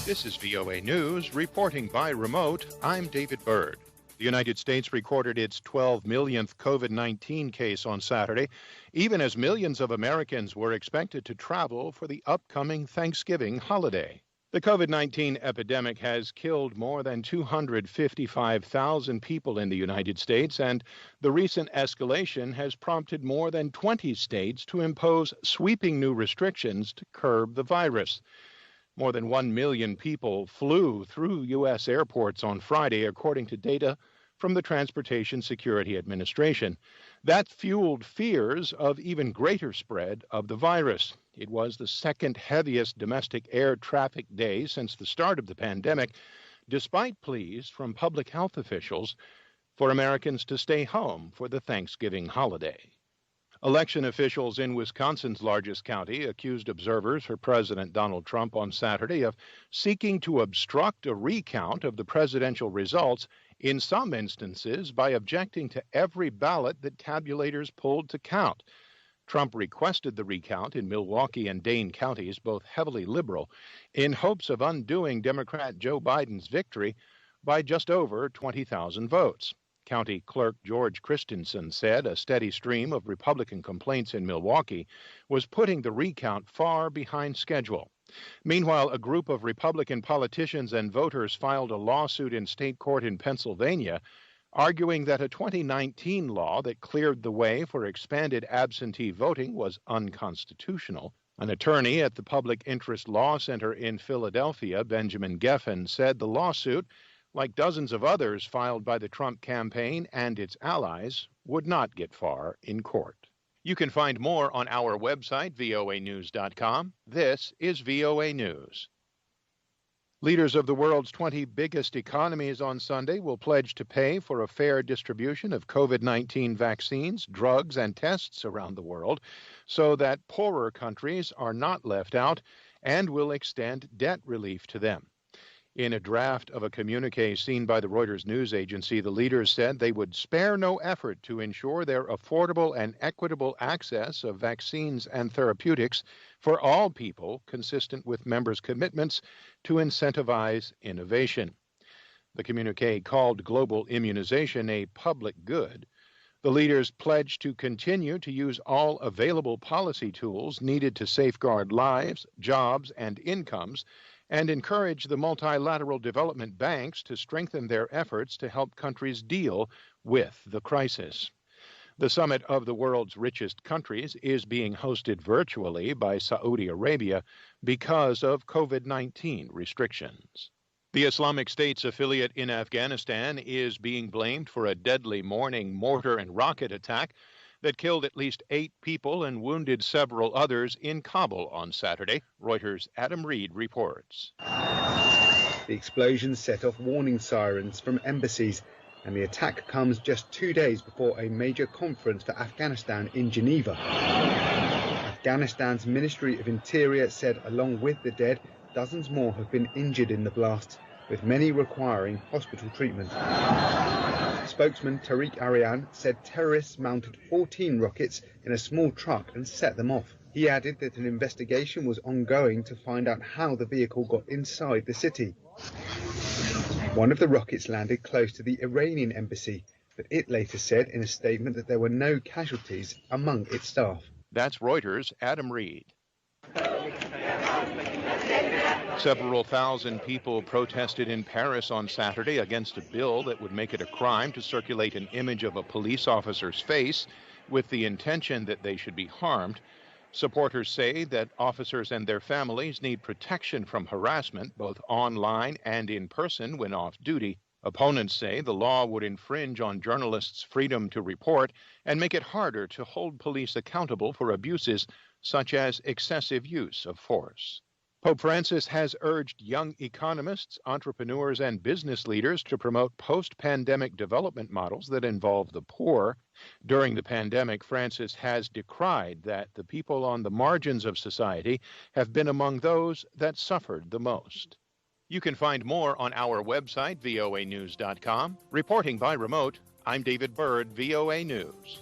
This is VOA News, reporting by remote. I'm David Byrd. The United States recorded its 12 millionth COVID-19 case on Saturday, even as millions of Americans were expected to travel for the upcoming Thanksgiving holiday. The COVID-19 epidemic has killed more than 255,000 people in the United States, and the recent escalation has prompted more than 20 states to impose sweeping new restrictions to curb the virus. More than 1 million people flew through U.S. airports on Friday, according to data from the Transportation Security Administration. That fueled fears of even greater spread of the virus. It was the second heaviest domestic air traffic day since the start of the pandemic, despite pleas from public health officials for Americans to stay home for the Thanksgiving holiday. Election officials in Wisconsin's largest county accused observers for President Donald Trump on Saturday of seeking to obstruct a recount of the presidential results, in some instances by objecting to every ballot that tabulators pulled to count. Trump requested the recount in Milwaukee and Dane counties, both heavily liberal, in hopes of undoing Democrat Joe Biden's victory by just over 20,000 votes. County Clerk George Christensen said a steady stream of Republican complaints in Milwaukee was putting the recount far behind schedule. Meanwhile, a group of Republican politicians and voters filed a lawsuit in state court in Pennsylvania, arguing that a 2019 law that cleared the way for expanded absentee voting was unconstitutional. An attorney at the Public Interest Law Center in Philadelphia, Benjamin Geffen, said the lawsuit, like dozens of others filed by the Trump campaign and its allies, would not get far in court. You can find more on our website, voanews.com. This is VOA News. Leaders of the world's 20 biggest economies on Sunday will pledge to pay for a fair distribution of COVID-19 vaccines, drugs, and tests around the world so that poorer countries are not left out, and will extend debt relief to them. In a draft of a communique seen by the Reuters news agency, the leaders said they would spare no effort to ensure their affordable and equitable access of vaccines and therapeutics for all people, consistent with members' commitments to incentivize innovation. The communique called global immunization a public good. The leaders pledged to continue to use all available policy tools needed to safeguard lives, jobs, and incomes, and encourage the multilateral development banks to strengthen their efforts to help countries deal with the crisis. The summit of the world's richest countries is being hosted virtually by Saudi Arabia because of COVID-19 restrictions. The Islamic State's affiliate in Afghanistan is being blamed for a deadly morning mortar and rocket attack that killed at least 8 people and wounded several others in Kabul on Saturday. Reuters' Adam Reed reports. The explosions set off warning sirens from embassies, and the attack comes just 2 days before a major conference for Afghanistan in Geneva. Afghanistan's Ministry of Interior said along with the dead, dozens more have been injured in the blasts, with many requiring hospital treatment. Spokesman Tariq Arian said terrorists mounted 14 rockets in a small truck and set them off. He added that an investigation was ongoing to find out how the vehicle got inside the city. One of the rockets landed close to the Iranian embassy, but it later said in a statement that there were no casualties among its staff. That's Reuters' Adam Reed. Several thousand people protested in Paris on Saturday against a bill that would make it a crime to circulate an image of a police officer's face with the intention that they should be harmed. Supporters say that officers and their families need protection from harassment, both online and in person when off duty. Opponents say the law would infringe on journalists' freedom to report and make it harder to hold police accountable for abuses such as excessive use of force. Pope Francis has urged young economists, entrepreneurs, and business leaders to promote post-pandemic development models that involve the poor. During the pandemic, Francis has decried that the people on the margins of society have been among those that suffered the most. You can find more on our website, voanews.com. Reporting by remote, I'm David Byrd, VOA News.